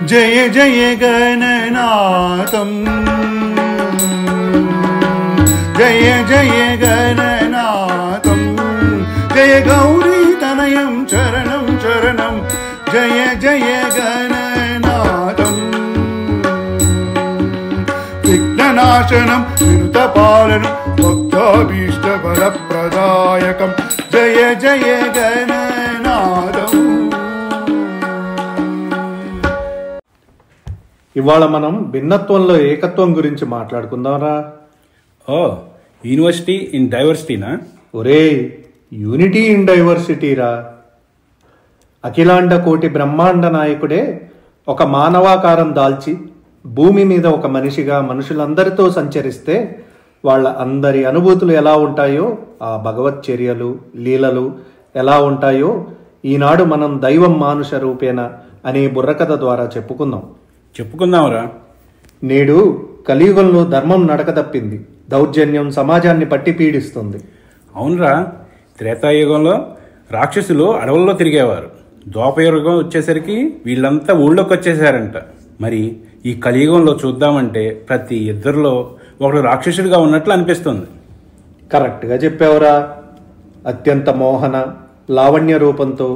జయ జయ గణనాథం జయ జయ గణనాథం జయ గౌరీ తనయం చరణం చరణం జయ జయ గణనాథం విఘ్ననాశనం వినుతపాలనం భక్తాభీష్ట ఫలప్రదాయకం జయ జయ గణనాథం. ఇవాళ మనం భిన్నత్వంలో ఏకత్వం గురించి మాట్లాడుకుందాంరా. ఓ, యూనివర్సిటీ ఇన్ డైవర్సిటీనా? ఒరే, యూనిటీ ఇన్ డైవర్సిటీరా. అఖిలాండ కోటి బ్రహ్మాండ నాయకుడే ఒక మానవాకారం దాల్చి భూమి మీద ఒక మనిషిగా మనుషులందరితో సంచరిస్తే వాళ్ళ అందరి అనుభూతులు ఎలా ఉంటాయో, ఆ భగవత్ చర్యలు లీలలు ఎలా ఉంటాయో ఈనాడు మనం దైవం మానుష రూపేణ అనే బుర్రకథ ద్వారా చెప్పుకుందాంరా. నేడు కలియుగంలో ధర్మం నడక తప్పింది, దౌర్జన్యం సమాజాన్ని పట్టి పీడిస్తుంది. అవునరా, త్రేతాయుగంలో రాక్షసులు అడవుల్లో తిరిగేవారు. ద్వాపరయుగం వచ్చేసరికి వీళ్ళంతా ఊళ్ళోకి వచ్చేసారంట. మరి ఈ కలియుగంలో చూద్దామంటే ప్రతి ఇద్దరిలో ఒకడు రాక్షసుడిగా ఉన్నట్లు అనిపిస్తుంది. కరెక్ట్గా చెప్పావురా. అత్యంత మోహన లావణ్య రూపంతో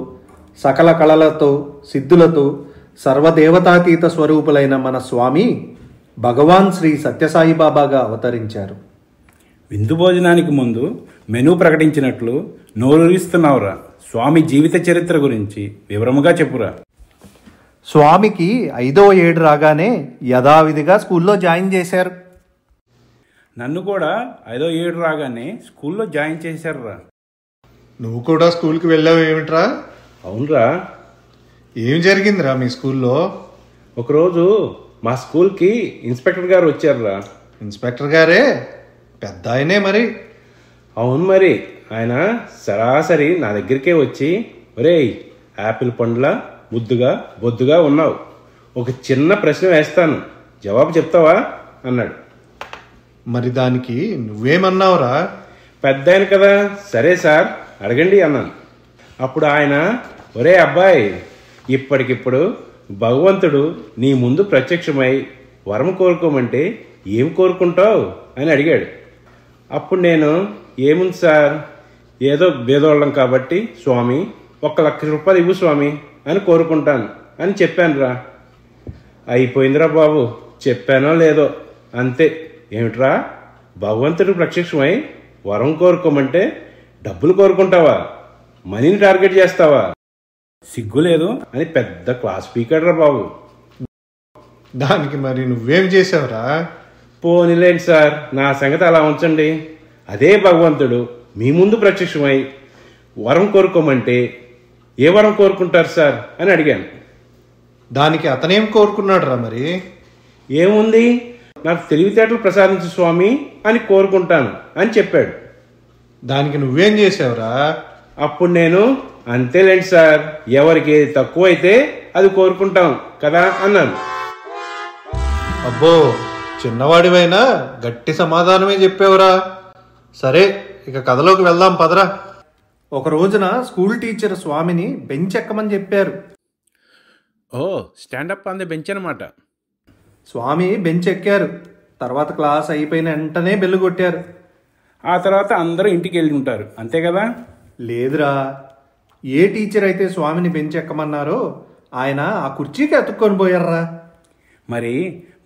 సకల కళలతో సిద్ధులతో సర్వదేవతాతీత స్వరూపులైన మన స్వామి భగవాన్ శ్రీ సత్యసాయిబాబాగా అవతరించారు. విందు భోజనానికి ముందు మెనూ ప్రకటించినట్లు నోరూరిస్తున్నావురా. స్వామి జీవిత చరిత్ర గురించి వివరముగా చెప్పురా. స్వామికి 5వ ఏడు రాగానే యథావిధిగా స్కూల్లో జాయిన్ చేశారు. నన్ను కూడా 5వ ఏడు రాగానే స్కూల్లో జాయిన్ చేశారురా. నువ్వు కూడా స్కూల్కి వెళ్ళావు ఏమిట్రా? అవునరా. ఏం జరిగిందిరా మీ స్కూల్లో? ఒకరోజు మా స్కూల్కి ఇన్స్పెక్టర్ గారు వచ్చారురా. ఇన్స్పెక్టర్ గారే? పెద్ద ఆయనే మరి. అవును మరి. ఆయన సరాసరి నా దగ్గరికే వచ్చి, ఒరేయ్ యాపిల్ పండ్ల ముద్దుగా బొద్దుగా ఉన్నావు, ఒక చిన్న ప్రశ్న వేస్తాను, జవాబు చెప్తావా అన్నాడు. మరి దానికి నువ్వేమన్నావురా? పెద్ద ఆయన కదా, సరే సార్ అడగండి అన్నాను. అప్పుడు ఆయన, ఒరే అబ్బాయి, ఇప్పటికిప్పుడు భగవంతుడు నీ ముందు ప్రత్యక్షమై వరం కోరుకోమంటే ఏం కోరుకుంటావు అని అడిగాడు. అప్పుడు నేను, ఏముంది సార్, ఏదో భేదోళ్ళం కాబట్టి స్వామి 1,00,000 రూపాయలు ఇవ్వు స్వామి అని కోరుకుంటాను అని చెప్పానురా. అయిపోయిందిరా బాబు, చెప్పానో లేదో అంతే. ఏమిట్రా, భగవంతుడు ప్రత్యక్షమై వరం కోరుకోమంటే డబ్బులు కోరుకుంటావా, మనీని టార్గెట్ చేస్తావా, సిగ్గులేదు అని పెద్ద క్లాస్ స్పీకర్ రా బాబు. దానికి మరి నువ్వేం చేసావురా? పోనీలేండి సార్, నా సంగతి అలా ఉంచండి. అదే భగవంతుడు మీ ముందు ప్రత్యక్షమై వరం కోరుకోమంటే ఏ వరం కోరుకుంటారు సార్ అని అడిగాను. దానికి అతనేం కోరుకున్నాడు రా మరి? ఏముంది, నాకు తెలివితేటలు ప్రసాదించు స్వామి అని కోరుకుంటాను అని చెప్పాడు. దానికి నువ్వేం చేసావురా? అప్పుడు నేను, అంతేలేండి సార్, ఎవరికి ఏది తక్కువ అయితే అది కోరుకుంటాం కదా అన్నాను. అబ్బో, చిన్నవాడివైనా గట్టి సమాధానమే చెప్పావురా. సరే, ఇక కథలోకి వెళ్దాం పదరా. ఒక రోజున స్కూల్ టీచర్ స్వామిని బెంచ్ ఎక్కమని చెప్పారు. ఓ, స్టాండప్ ఆన్ ది బెంచ్ అనమాట. స్వామి బెంచ్ ఎక్కారు. తర్వాత క్లాస్ అయిపోయిన వెంటనే బెల్లు కొట్టారు. ఆ తర్వాత అందరూ ఇంటికి వెళ్ళి ఉంటారు, అంతే కదా? లేదురా, ఏ టీచర్ అయితే స్వామిని బెంచ్ ఎక్కమన్నారో ఆయన ఆ కుర్చీకి అతుక్కొని పోయారా. మరి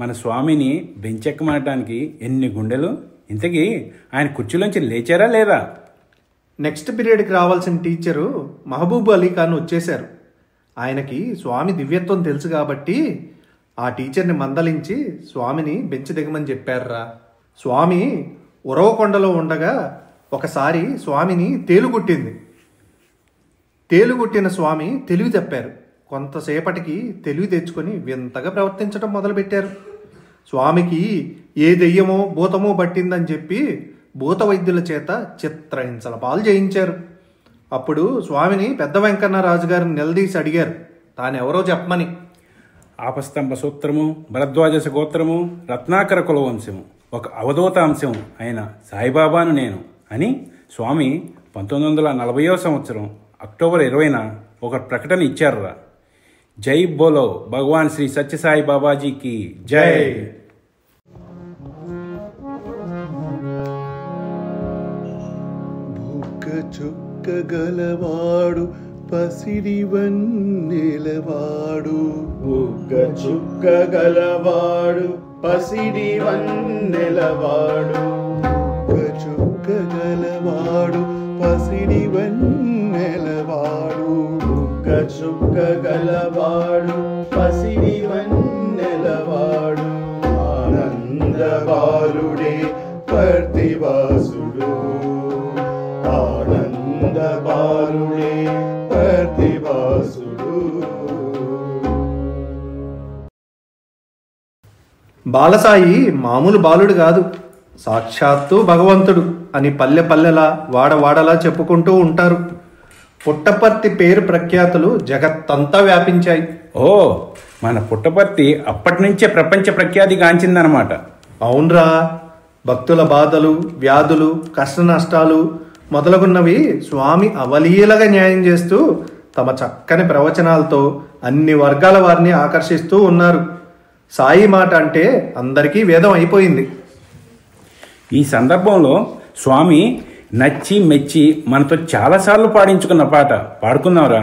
మన స్వామిని బెంచ్ ఎక్కమనటానికి ఎన్ని గుండెలు! ఇంతకీ ఆయన కుర్చీలోంచి లేచారా లేదా? నెక్స్ట్ పీరియడ్కి రావాల్సిన టీచరు మహబూబ్ అలీ ఖాన్ వచ్చేశారు. ఆయనకి స్వామి దివ్యత్వం తెలుసు కాబట్టి ఆ టీచర్ని మందలించి స్వామిని బెంచ్ దిగమని చెప్పారురా. స్వామి ఉరవకొండలో ఉండగా ఒకసారి స్వామిని తేలుగుట్టింది. తేలుగుట్టిన స్వామి తెలివి తప్పారు. కొంతసేపటికి తెలివి తెచ్చుకొని వింతగా ప్రవర్తించడం మొదలుపెట్టారు. స్వామికి ఏ దెయ్యమో భూతమో పట్టిందని చెప్పి భూత వైద్యుల చేత చిత్రహింసల పాలు చేయించారు. అప్పుడు స్వామిని పెద్ద వెంకన్నరాజు గారిని నిలదీసి అడిగారు తానెవరో చెప్పమని. ఆపస్తంభ సూత్రము, భరద్వాజ గోత్రము, రత్నాకర కులవంశము, ఒక అవధూత అంశం అయిన సాయిబాబాను నేను అని స్వామి 1940వ సంవత్సరం అక్టోబర్ 20న ఒక ప్రకటన ఇచ్చారురా. జై బోలో భగవాన్ శ్రీ సత్యసాయి బాబాజీకి జై. చుక్కగలవాడు పసిడి వన్నెలవాడు, బుగ్గ చుక్కగలవాడు పసిడి వన్నెలవాడు, బుగ్గ చుక్కగలవాడు పసిడి వన్నెలవాడు, బుగ్గ చుక్కగలవాడు పసిడి వన్నెలవాడు, ఆనంద బాలుడే పర్తివాసుడు, ఆనంద బాలుడే పర్తివాసుడు. బాలసాయి మామూలు బాలుడు కాదు, సాక్షాత్తు భగవంతుడు అని పల్లె పల్లెలా వాడవాడలా చెప్పుకుంటూ ఉంటారు. పుట్టపర్తి పేరు ప్రఖ్యాతులు జగత్తంతా వ్యాపించాయి. ఓ, మన పుట్టపర్తి అప్పటి నుంచే ప్రపంచ ప్రఖ్యాతి గాంచిందనమాట. అవునరా, భక్తుల బాధలు, వ్యాధులు, కష్ట నష్టాలు మొదలగున్నవి స్వామి అవలీలగా న్యాయం చేస్తూ తమ చక్కని ప్రవచనాలతో అన్ని వర్గాల వారిని ఆకర్షిస్తూ ఉన్నారు. సాయి మాట అంటే అందరికీ వేదం అయిపోయింది. ఈ సందర్భంలో స్వామి నచ్చి మెచ్చి మనతో చాలాసార్లు పాడించుకున్న పాట పాడుకుందాంరా.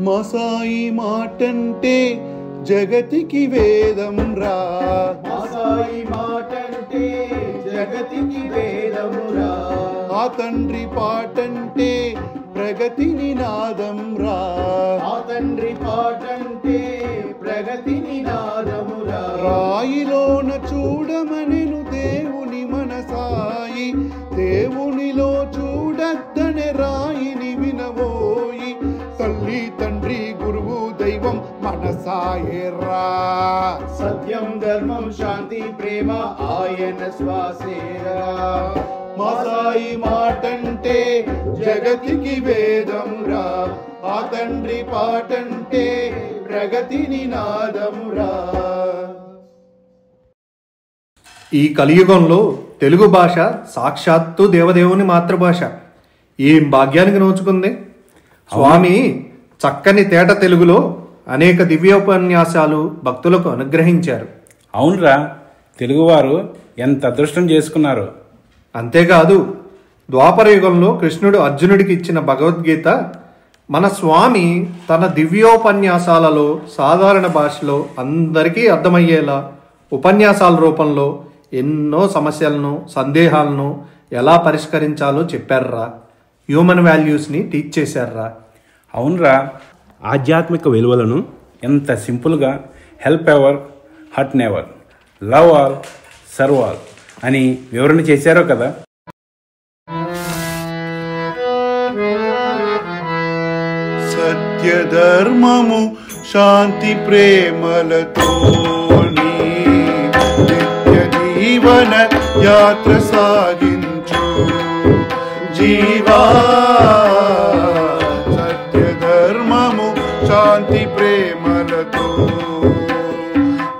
మా సాయి మాటంటే జగతికి వేదం రా, మా సాయి మాటంటే జగతికి వేదం రా, ఆ తండ్రి పాటంటే ప్రగతి నినాదం రా, ఆ తండ్రి పాటంటే ప్రగతి నినాదం రా, రాయిలోన చూడమనెను దేవుని మనసాయి, దేవునిలో చూడద్దనే రాయిని వినవోయి, తల్లి తండ్రి గురువు దైవం మనసాయేరా, సత్యం ధర్మం శాంతి ప్రేమ ఆయన శ్వాసేరా, మా సాయి మాటంటే జగతికి వేదం రా, ఆ తండ్రి పాటంటే ప్రగతి నినాదం రా. ఈ కలియుగంలో తెలుగు భాష సాక్షాత్తు దేవదేవుని మాతృభాష. ఏం భాగ్యానికి నోచుకుంది. స్వామి చక్కని తేట తెలుగులో అనేక దివ్యోపన్యాసాలు భక్తులకు అనుగ్రహించారు. అవునరా, తెలుగువారు ఎంత అదృష్టం చేసుకున్నారు. అంతేకాదు, ద్వాపర యుగంలో కృష్ణుడు అర్జునుడికి ఇచ్చిన భగవద్గీత మన స్వామి తన దివ్యోపన్యాసాలలో సాధారణ భాషలో అందరికీ అర్థమయ్యేలా ఉపన్యాసాల రూపంలో ఎన్నో సమస్యలను, సందేహాలను ఎలా పరిష్కరించాలో చెప్పారురా. హ్యూమన్ వాల్యూస్ని టీచ్ చేశారురా. అవునరా, ఆధ్యాత్మిక విలువలను ఎంత సింపుల్గా help ever, hurt never, love all, serve all అని వివరణ చేశారో కదా. సత్యధర్మము శాంతి ప్రేమలతోని నిత్య జీవన యాత్ర సాగించు జీవా, సత్యధర్మము శాంతి ప్రేమలతో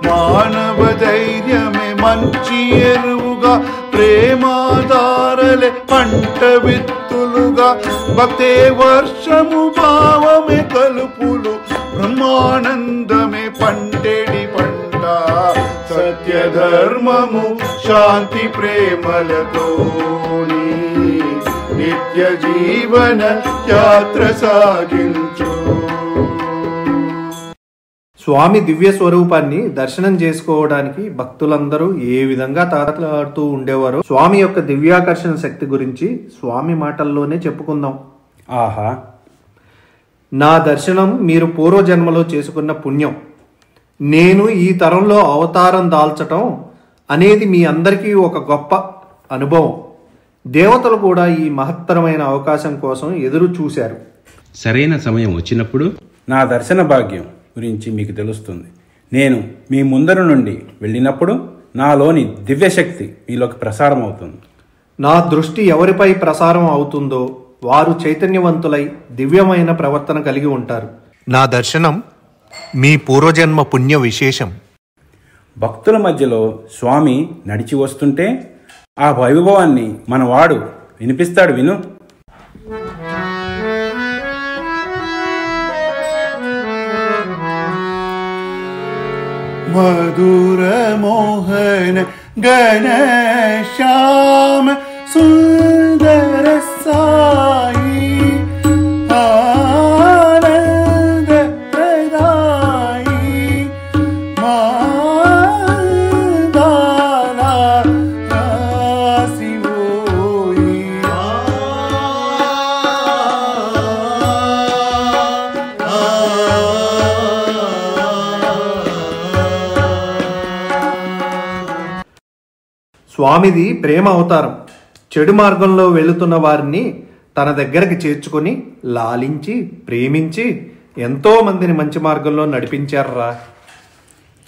మానవ ధైర్యమే మంచి ఎరువుగా, ప్రేమాధారలే పంట విత్తులుగా, భక్తే వర్షము భావమే కలుపులు, బ్రహ్మానందమే పంటేడి పంట, సత్యధర్మము శాంతి ప్రేమలతోని నిత్య జీవన యాత్ర సాగించు. స్వామి దివ్య స్వరూపాన్ని దర్శనం చేసుకోవడానికి భక్తులందరూ ఏ విధంగా తాతలాడుతూ ఉండేవారో స్వామి యొక్క దివ్యాకర్షణ శక్తి గురించి స్వామి మాటల్లోనే చెప్పుకుందాం. ఆహా, నా దర్శనం మీరు పూర్వజన్మలో చేసుకున్న పుణ్యం. నేను ఈ తరంలో అవతారం దాల్చటం అనేది మీ అందరికీ ఒక గొప్ప అనుభవం. దేవతలు కూడా ఈ మహత్తరమైన అవకాశం కోసం ఎదురు చూశారు. సరైన సమయం వచ్చినప్పుడు నా దర్శన భాగ్యం గురించి మీకు తెలుస్తుంది. నేను మీ ముందర నుండి వెళ్ళినప్పుడు నాలోని దివ్యశక్తి మీలోకి ప్రసారం అవుతుంది. నా దృష్టి ఎవరిపై ప్రసారం అవుతుందో వారు చైతన్యవంతులై దివ్యమైన ప్రవర్తన కలిగి ఉంటారు. నా దర్శనం మీ పూర్వజన్మ పుణ్య విశేషం. భక్తుల మధ్యలో స్వామి నడిచి వస్తుంటే ఆ వైభవాన్ని మనవాడు వినిపిస్తాడు, విను. मधुर मोहन घनश्याम सुंदर साई आनंद प्रदाई मादाला रासी होई స్వామిది ప్రేమ అవతారం. చెడు మార్గంలో వెళుతున్న వారిని తన దగ్గరికి చేర్చుకొని లాలించి ప్రేమించి ఎంతో మందిని మంచి మార్గంలో నడిపించారురా.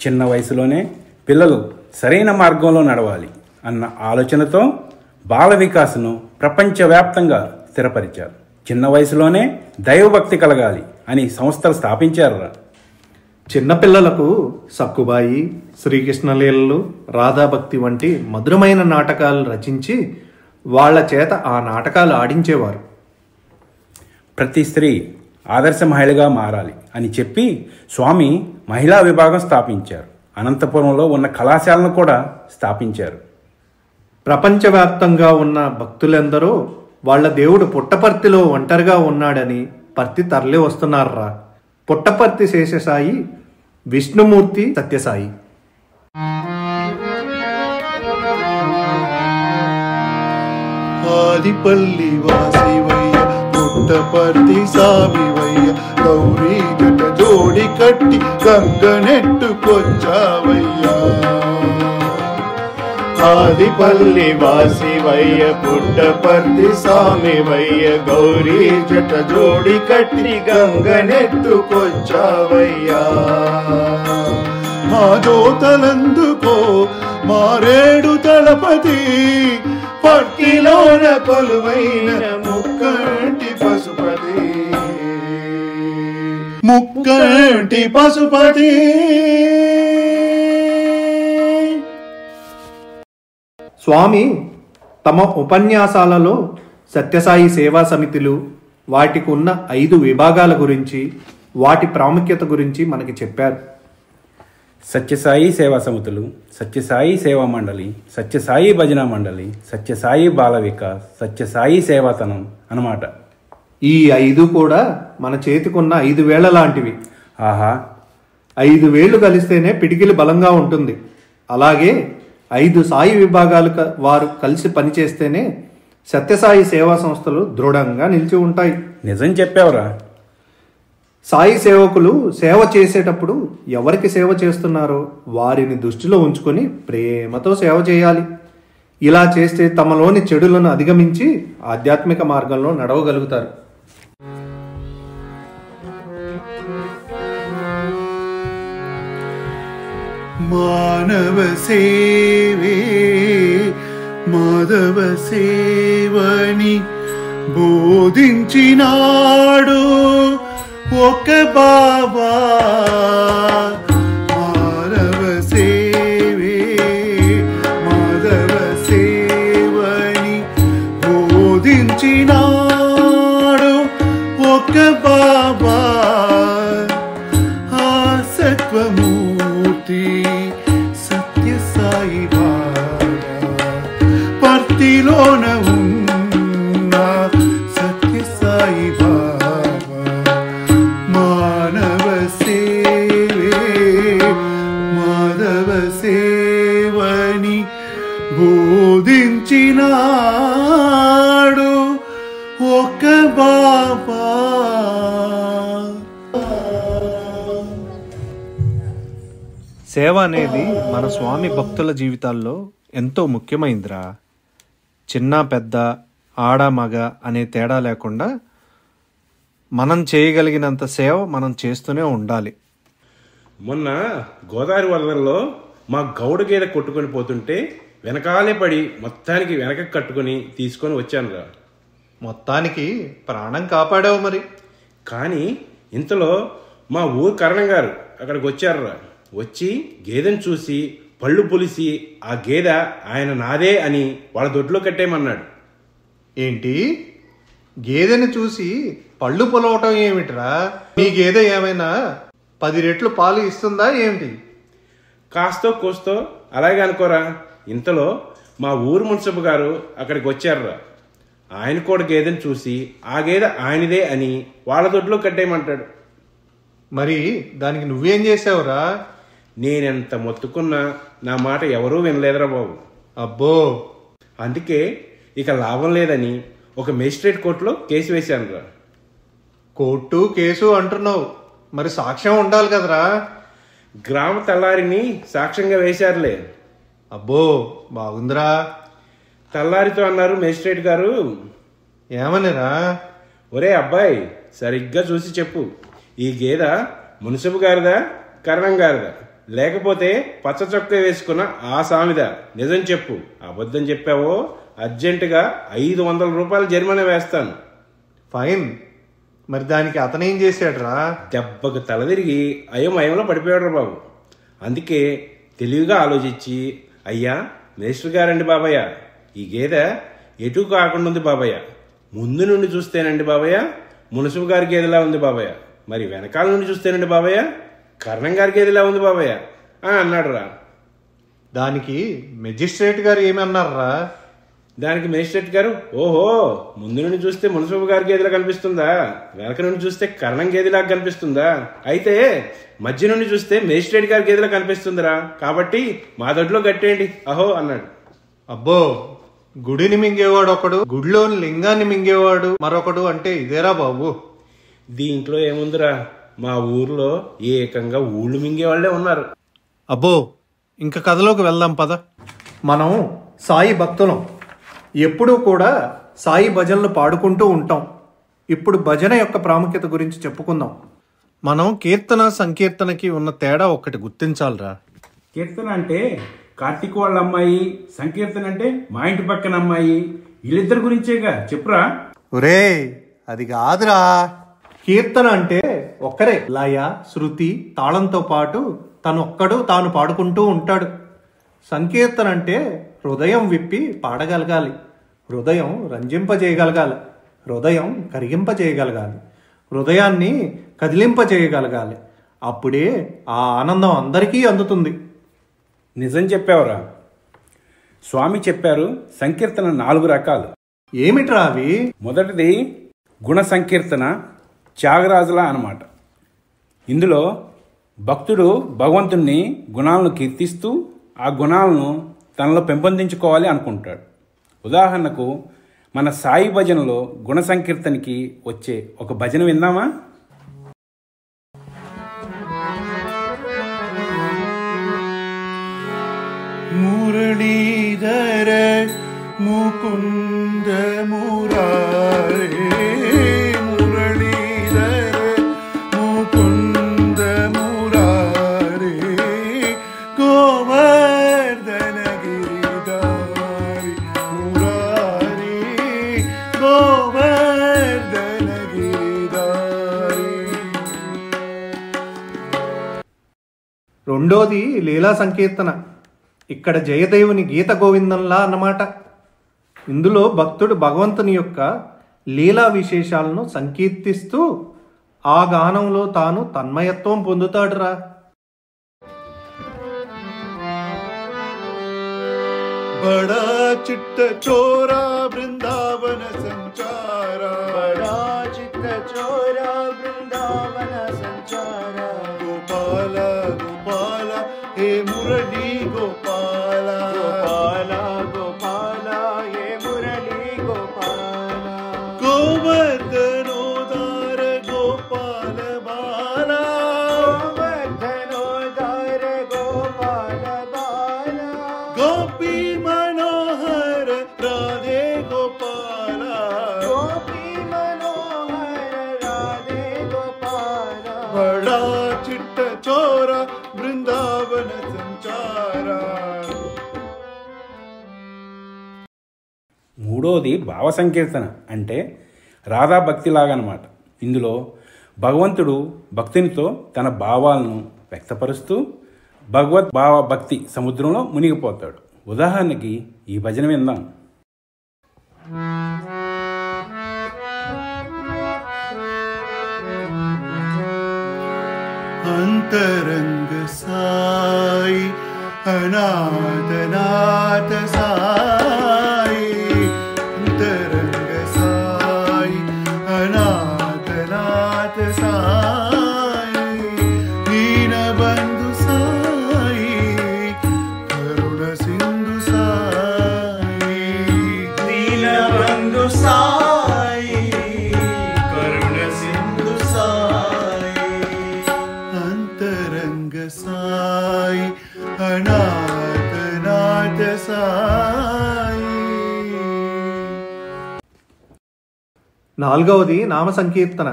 చిన్న వయసులోనే పిల్లలు సరైన మార్గంలో నడవాలి అన్న ఆలోచనతో బాల వికాసను ప్రపంచవ్యాప్తంగా స్థిరపరిచారు. చిన్న వయసులోనే దైవభక్తి కలగాలి అని సంస్థలు స్థాపించారురా. చిన్నపిల్లలకు సక్కుబాయి, శ్రీకృష్ణలీలలు, రాధాభక్తి వంటి మధురమైన నాటకాలు రచించి వాళ్ల చేత ఆ నాటకాలు ఆడించేవారు. ప్రతి స్త్రీ ఆదర్శ మహిళగా మారాలి అని చెప్పి స్వామి మహిళా విభాగం స్థాపించారు. అనంతపురంలో ఉన్న కళాశాలను కూడా స్థాపించారు. ప్రపంచవ్యాప్తంగా ఉన్న భక్తులెందరో వాళ్ళ దేవుడు పుట్టపర్తిలో ఒంటరిగా ఉన్నాడని పర్తి తరలి వస్తున్నారా. పుట్టపర్తి శేషసాయి, విష్ణుమూర్తి సత్యసాయి. ఆదిపల్లి వాసివయ్య పుట్టపర్తి సామివయ్య గౌరీ జట జోడి కట్టి గంగనెట్టుకొచ్చావయ్యా. ఆదిపల్లి వాసివయ్య పుట్టపర్తి సామివయ్య గౌరీ జట జోడి కట్టి గంగనెట్టుకొచ్చావయ్యా. మా జోతలందుకో మారేడు తలపతి పట్టిలోన కొలువైన ముక్కంటి పశుపతి ముక్కంటి పశుపతి. స్వామి తమ ఉపన్యాసాలలో సత్యసాయి సేవా సమితులు, వాటికి ఉన్న 5 విభాగాల గురించి, వాటి ప్రాముఖ్యత గురించి మనకి చెప్పారు. సత్యసాయి సేవా సమితులు, సత్యసాయి సేవా మండలి, సత్యసాయి భజన మండలి, సత్యసాయి బాల వికాస్, సత్యసాయి సేవాతనం అన్నమాట. ఈ 5 కూడా మన చేతికున్న 5 వేళ్ల లాంటివి. ఆహా, 5 వేళ్లు కలిస్తేనే పిడికిలి బలంగా ఉంటుంది. అలాగే 5 సాయి విభాగాలు వారు కలిసి పనిచేస్తేనే సత్యసాయి సేవా సంస్థలు దృఢంగా నిలిచి ఉంటాయి. నిజం చెప్పావురా. సాయి సేవకులు సేవ చేసేటప్పుడు ఎవరికి సేవ చేస్తున్నారో వారిని దృష్టిలో ఉంచుకొని ప్రేమతో సేవ చేయాలి. ఇలా చేస్తే తమలోని చెడులను అధిగమించి ఆధ్యాత్మిక మార్గంలో నడవగలుగుతారు. మానవ సేవే మాధవ సేవని బోధించినాడు ఒక బాబా. మానవ సేవే మాధవ సేవని బోధించినాడు ఒక బాబా. ఆ సత్వమూర్తి సత్యసాయి బాబా పర్తిలోన ఉన్న సత్యసాయి బాబా. మానవ సేవే మాధవ సేవని బోధించినాడు ఒక బాబా. సేవ అనేది మన స్వామి భక్తుల జీవితాల్లో ఎంతో ముఖ్యమైందిరా. చిన్న పెద్ద, ఆడ మగ అనే తేడా లేకుండా మనం చేయగలిగినంత సేవ మనం చేస్తూనే ఉండాలి. మొన్న గోదావరి వరదల్లో మా గౌడు గేదె కొట్టుకొని పోతుంటే వెనకాలే పడి మొత్తానికి వెనక కట్టుకొని తీసుకొని వచ్చానురా. మొత్తానికి ప్రాణం కాపాడావు మరి. కానీ ఇంతలో మా ఊరు కరణం గారు అక్కడికి వచ్చారురా. వచ్చి గేదెను చూసి పళ్ళు పులిసి ఆ గేదె ఆయన నాదే అని వాళ్ళ దొడ్లో కట్టేయమన్నాడు. ఏంటి, గేదెని చూసి పళ్ళు పొలవటం ఏమిట్రా? నీ గేదె ఏమైనా 10 రెట్లు పాలు ఇస్తుందా ఏమిటి? కాస్తో కూస్తో అలాగే అనుకోరా. ఇంతలో మా ఊరు మున్సిపు గారు అక్కడికి వచ్చారురా. ఆయన కూడా గేదెని చూసి ఆ గేదె ఆయనదే అని వాళ్ళ దొడ్లో కట్టేయమంటాడు. మరి దానికి నువ్వేం చేసావురా? నేనెంత మొత్తుకున్నా నా మాట ఎవరూ వినలేదురా బాబు. అబ్బో, అందుకే ఇక లాభం లేదని ఒక మేజిస్ట్రేట్ కోర్టులో కేసు వేశానురా. కోర్టు కేసు అంటున్నావు, మరి సాక్ష్యం ఉండాలి కదరా? గ్రామ తల్లారిని సాక్ష్యంగా వేశారులే. అబ్బో, బాగుందిరా. తల్లారితో అన్నారు మేజిస్ట్రేట్ గారు, ఏమనిరా? ఒరే అబ్బాయి, సరిగ్గా చూసి చెప్పు, ఈ గేదె మున్సిపు గారిదా కరణం గారిదా, లేకపోతే పచ్చ చొక్కా వేసుకున్న ఆ సామిదా? నిజం చెప్పు. అబద్ధం చెప్పావో అర్జెంటుగా 500 రూపాయలు జరిమానా వేస్తాను. ఫైన్. మరి దానికి అతనేం చేశాడురా? దెబ్బకు తలదిరిగి అయోమయంలో పడిపోయాడు బాబు. అందుకే తెలివిగా ఆలోచించి, అయ్యా మేస్టర్ గారండి బాబయ్య, ఈ గేదె ఎటు కాకుండా ఉంది బాబయ్య. ముందు నుండి చూస్తేనండి బాబయ్య మున్సిపు గారి గేదెలా ఉంది బాబయ్య, మరి వెనకాల నుండి చూస్తేనండి బాబయ్య కరణం గారి గేదెలా ఉంది బాబయ్య అని అన్నాడు రా. దానికి మెజిస్ట్రేట్ గారు ఏమన్నారా? దానికి మేజిస్ట్రేట్ గారు, ఓహో, ముందు నుండి చూస్తే మున్సిపు గారి గేదెలా కనిపిస్తుందా, వెనక నుండి చూస్తే కరణం గేదెలాగా కనిపిస్తుందా, అయితే మధ్య నుండి చూస్తే మేజిస్ట్రేట్ గారి గేదెలా కనిపిస్తుందిరా, కాబట్టి మా దొడ్లో కట్టేయండి అహో అన్నాడు. అబ్బో, గుడిని మింగేవాడు ఒకడు, గుడిలోని లింగాన్ని మింగేవాడు మరొకడు అంటే ఇదేరా బాబు. దీంట్లో ఏముందిరా, మా ఊర్లో ఏకంగా ఊళ్ళు మింగే వాళ్లే ఉన్నారు. అబ్బో, ఇంక కథలోకి వెళ్దాం పద. మనం సాయి భక్తులం, ఎప్పుడూ కూడా సాయి భజనలు పాడుకుంటూ ఉంటాం. ఇప్పుడు భజన యొక్క ప్రాముఖ్యత గురించి చెప్పుకుందాం. మనం కీర్తన సంకీర్తనకి ఉన్న తేడా ఒక్కటి గుర్తించాలిరా. కీర్తన అంటే కార్తీక్ వాళ్ళ అమ్మాయి, సంకీర్తన అంటే మా ఇంటి పక్కన అమ్మాయి, వీళ్ళిద్దరి గురించేగా చెప్పురా. ఒరే, అది కాదురా. కీర్తన అంటే ఒక్కరే లయ, శృతి, తాళంతో పాటు తనొక్కడు తాను పాడుకుంటూ ఉంటాడు. సంకీర్తన అంటే హృదయం విప్పి పాడగలగాలి, హృదయం రంజింపజేయగలగాలి, హృదయం కరిగింపజేయగలగాలి, హృదయాన్ని కదిలింపజేయగలగాలి. అప్పుడే ఆ ఆనందం అందరికీ అందుతుంది. నిజం చెప్పావురా. స్వామి చెప్పారు సంకీర్తన 4 రకాలు. ఏమిట్రా అవి? మొదటిది గుణ సంకీర్తన, త్యాగరాజుల అన్నమాట. ఇందులో భక్తుడు భగవంతుణ్ణి గుణాలను కీర్తిస్తూ ఆ గుణాలను తనలో పెంపొందించుకోవాలి అనుకుంటాడు. ఉదాహరణకు మన సాయి భజనలో గుణ సంకీర్తనకి వచ్చే ఒక భజన విందామా? మురళీధర ముకుంద మురారే, మురళీధర ముకుంద మురారే, గోవర్ధన గిరిధారి మురారే, గోవర్ధన గిరిధారి. రెండోది లీలా సంకీర్తన. ఇక్కడ జయదేవుని గీత గోవిందంలా అన్నమాట. ఇందులో భక్తుడు భగవంతుని యొక్క లీలా విశేషాలను సంకీర్తిస్తూ ఆ గానంలో తాను తన్మయత్వం పొందుతాడురా. बड़ा चिट्ट चोरा वृंदावन संचारा, बड़ा चिट्ट चोरा वृंदावन संचारा, गोपाला गोपाला हे मुरली गोपाला, गोपाला गोपाला हे मुरली गोपाला, गोवर्धनोदार गोपाल बाला, गोवर्धनोदार गोपाल बाला, गोपी मनोहर राधे गोपाला, गोपी मनोहर राधे गोपाला, बड़ा चिट्ट चोरा वृंदावन संचारा. మూడోది భావ సంకీర్తన అంటే రాధా భక్తిలాగా అన్నమాట. ఇందులో భగవంతుడు భక్తునితో తన భావాలను వ్యక్తపరుస్తూ భగవద్ భావ భక్తి సముద్రంలో మునిగిపోతాడు. ఉదాహరణకి ఈ భజన విందాం. अंतरंग साई अनाथनाथ साई अंतरंग साई अनाथनाथ साई दीनबंधु साई करुण सिंधु साई दीनबंधु साई करुण सिंधु साई अंतरंग साई अनाथनाथ साई. నాలుగవది నామ సంకీర్తన.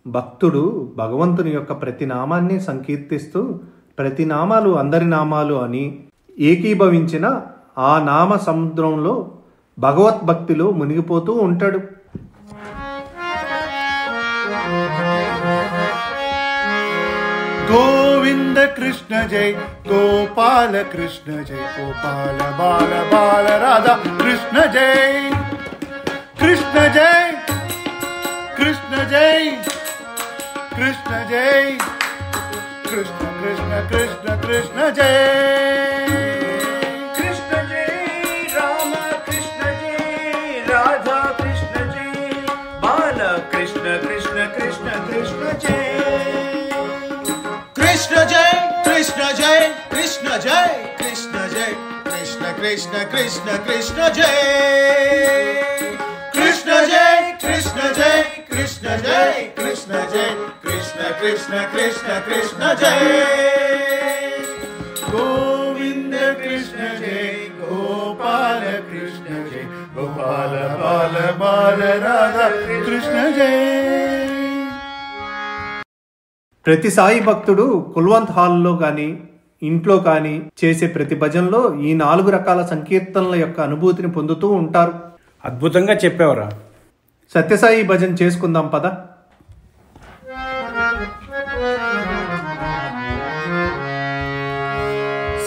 భక్తుడు భగవంతుని యొక్క ప్రతి నామాన్ని సంకీర్తిస్తూ ప్రతి నామాలు అందరి నామాలు అని ఏకీభవించిన ఆ నామ సముద్రంలో భగవద్భక్తిలో మునిగిపోతూ ఉంటాడు. गोविंद कृष्ण जय गोपाल कृष्ण जय गोपाल बाल बाल राधा कृष्ण जय कृष्ण जय कृष्ण जय कृष्ण जय कृष्ण कृष्ण कृष्ण कृष्ण जय कृष्ण जय राम कृष्ण जय राधा कृष्ण जय बाल कृष्ण कृष्ण कृष्ण कृष्ण जय कृष्ण जय कृष्ण जय कृष्ण जय कृष्ण जय कृष्ण कृष्ण कृष्ण कृष्ण जय कृष्ण जय कृष्ण जय कृष्ण जय कृष्ण जय कृष्ण कृष्ण कृष्ण कृष्ण जय गोविंद कृष्ण जय गोपाल कृष्ण जय गोपाल बाल बाल राधा कृष्ण जय. ప్రతి సాయి భక్తుడు కుల్వంత్ హాల్లో కానీ ఇంట్లో కానీ చేసే ప్రతి భజనలో ఈ 4 రకాల సంకీర్తనల యొక్క అనుభూతిని పొందుతూ ఉంటారు. అద్భుతంగా చెప్పావురా. సత్యసాయి భజన చేసుకుందాం పద.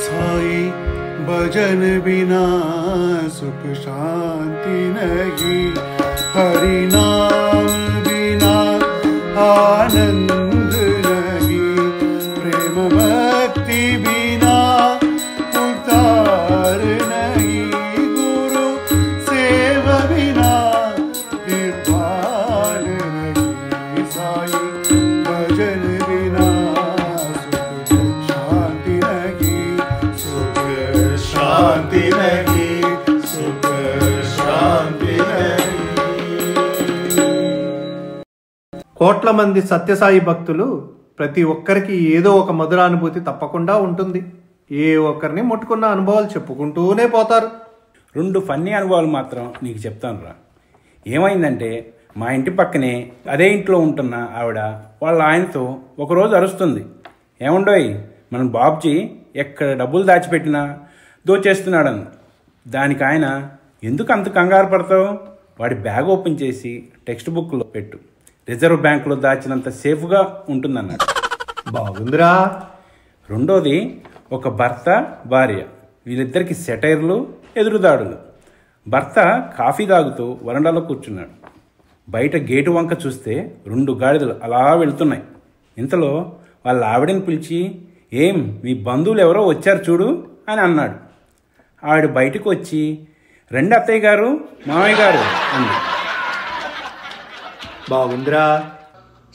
साई भजन बिना सुख शांति नहीं हरि नाम बिना आनंद नहीं प्रेम भक्ति बिना उतार नहीं गुरु सेवा बिना निर्वाण नहीं साई भजन बिना सुख शांति नहीं सुख शांति नहीं सुख शांति नहीं. కోట్ల మంది సత్యసాయి భక్తులు ప్రతి ఒక్కరికి ఏదో ఒక మధురానుభూతి తప్పకుండా ఉంటుంది. ఏ ఒక్కరిని ముట్టుకున్న అనుభవాలు చెప్పుకుంటూనే పోతారు. 2 ఫన్నీ అనుభవాలు మాత్రం నీకు చెప్తాను రా. ఏమైందంటే మా ఇంటి పక్కనే అదే ఇంట్లో ఉంటున్న ఆవిడ వాళ్ళ ఆయనతో ఒకరోజు అరుస్తుంది, ఏముండోయ్ మన బాబ్జీ ఎక్కడ డబ్బులు దాచిపెట్టినా దోచేస్తున్నాడని. దానికి ఆయన, ఎందుకు అంత కంగారు పడతావు, వాడి బ్యాగ్ ఓపెన్ చేసి టెక్స్ట్ బుక్లో పెట్టు, రిజర్వ్ బ్యాంకులో దాచినంత సేఫ్గా ఉంటుందన్నాడు. బాగుందిరా. రెండోది, ఒక భర్త భార్య వీళ్ళిద్దరికి సెటైర్లు ఎదురుదాడులు. భర్త కాఫీ తాగుతూ వరండాలో కూర్చున్నాడు. బయట గేటు వంక చూస్తే 2 గాడిదలు అలా వెళుతున్నాయి. ఇంతలో వాళ్ళ ఆవిడని పిలిచి, ఏం మీ బంధువులు ఎవరో వచ్చారు చూడు అని అన్నాడు. ఆవిడ బయటకు వచ్చి, రండి అత్తయ్య గారు మామయ్య గారు అంది. బాగుందిరా.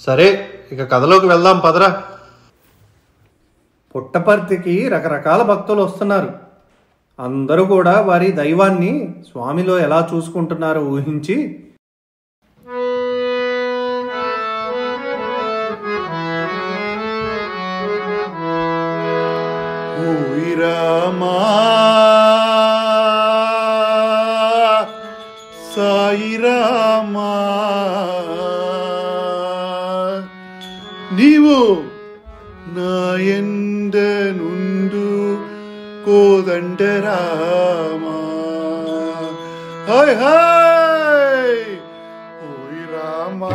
సరే ఇక కథలోకి వెళ్దాం పదరా. పుట్టపర్తికి రకరకాల భక్తులు వస్తున్నారు. అందరూ కూడా వారి దైవాన్ని స్వామిలో ఎలా చూసుకుంటున్నారో ఊహించి రామా సాయి రామా నీవు నాయంద నుండు కోదండ రామా హాయ్ హాయ్ ఓయ్ రామా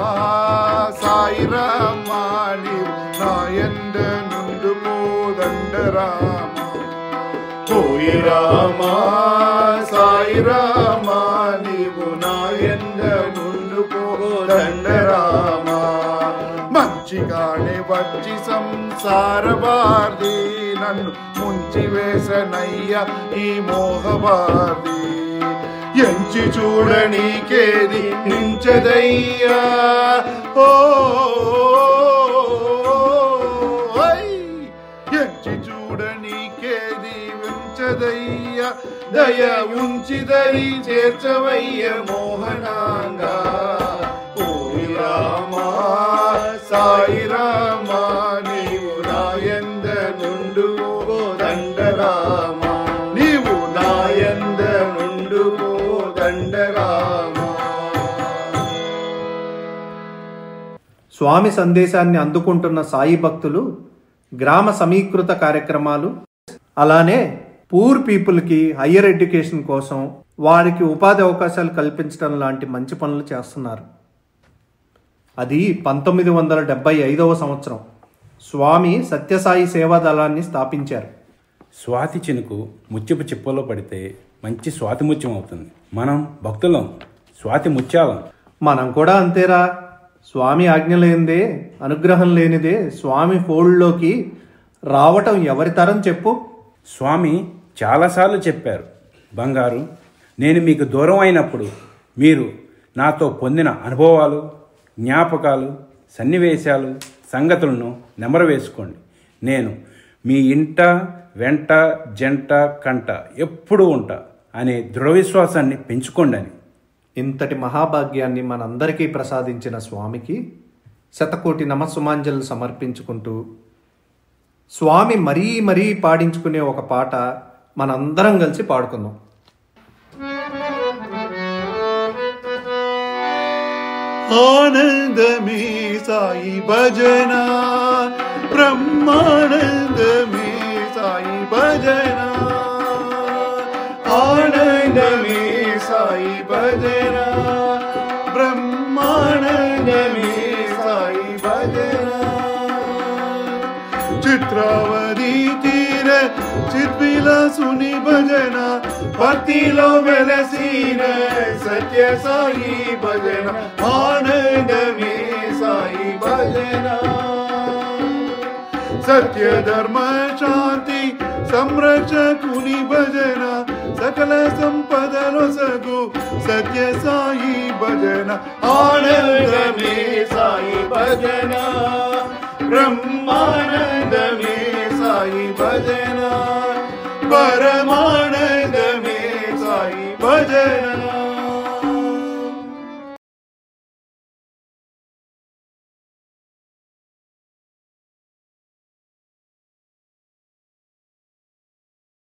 సాయి రామా నీవు నాయంద నుండు కోదండ రామా ఓయ్ రామా సాయి రామా నీవు నాయంద నుండు కోదండ రామా మంచ మంచిగానే వచ్చి సంసారవాది నన్ను ముంచి వేసనయ్య ఈ మోహవాది ఎంచి చూడనీకేది నించదయ్యా ఓ ఎంచి చూడనీకేది వించదయ్యా దయ ఉంచి దరి చేర్చవయ్య మోహనాంగా ఓరి రామా సాయి రామా నీవు నాయంద నుండు దండరామా నీవు నాయంద నుండు దండరామా. స్వామి సందేశాన్ని అందుకుంటున్న సాయి భక్తులు గ్రామ సమీకృత కార్యక్రమాలు, అలానే పూర్ పీపుల్కి హయ్యర్ ఎడ్యుకేషన్ కోసం వారికి ఉపాధి అవకాశాలు కల్పించడం లాంటి మంచి పనులు చేస్తున్నారు. అది 1975వ సంవత్సరం స్వామి సత్యసాయి సేవా దళాన్ని స్థాపించారు. స్వాతి చినుకు ముత్యపు చిప్పలో పడితే మంచి స్వాతి ముత్యం అవుతుంది. మనం భక్తులం, స్వాతి ముత్యాలం. మనం కూడా అంతేరా. స్వామి ఆజ్ఞ లేనిదే, అనుగ్రహం లేనిదే స్వామి ఫోల్డ్లోకి రావటం ఎవరి తరం చెప్పు. స్వామి చాలాసార్లు చెప్పారు, బంగారు, నేను మీకు దూరం అయినప్పుడు మీరు నాతో పొందిన అనుభవాలు, జ్ఞాపకాలు, సన్నివేశాలు, సంగతులను నెమరు వేసుకోండి. నేను మీ ఇంట వెంట జంట కంట ఎప్పుడూ ఉంటా అనే దృఢ విశ్వాసాన్ని పెంచుకోండి అని. ఇంతటి మహాభాగ్యాన్ని మనందరికీ ప్రసాదించిన స్వామికి శతకోటి నమస్సుమాంజలు సమర్పించుకుంటూ స్వామి మరీ మరీ పాడించుకునే ఒక పాట మనందరం కలిసి పాడుకుందాం. ఆనందమే సాయి భజన, బ్రహ్మానందమే సాయి భజన, ఆనందమే సాయి భజన, బ్రహ్మానందమే సాయి భజన. చిత్రావతి తీర చిద్విలాసుని భజన, భక్తిలో వెలసిన సత్య సాయి భజన, ఆనందమే సాయి భజన. సత్య ధర్మ శాంతి సంరక్షకుని భజన, సకల సంపదలో సగు సత్య సాయి భజన, ఆనందమే సాయి భజన, బ్రహ్మానందమే సాయి భజన.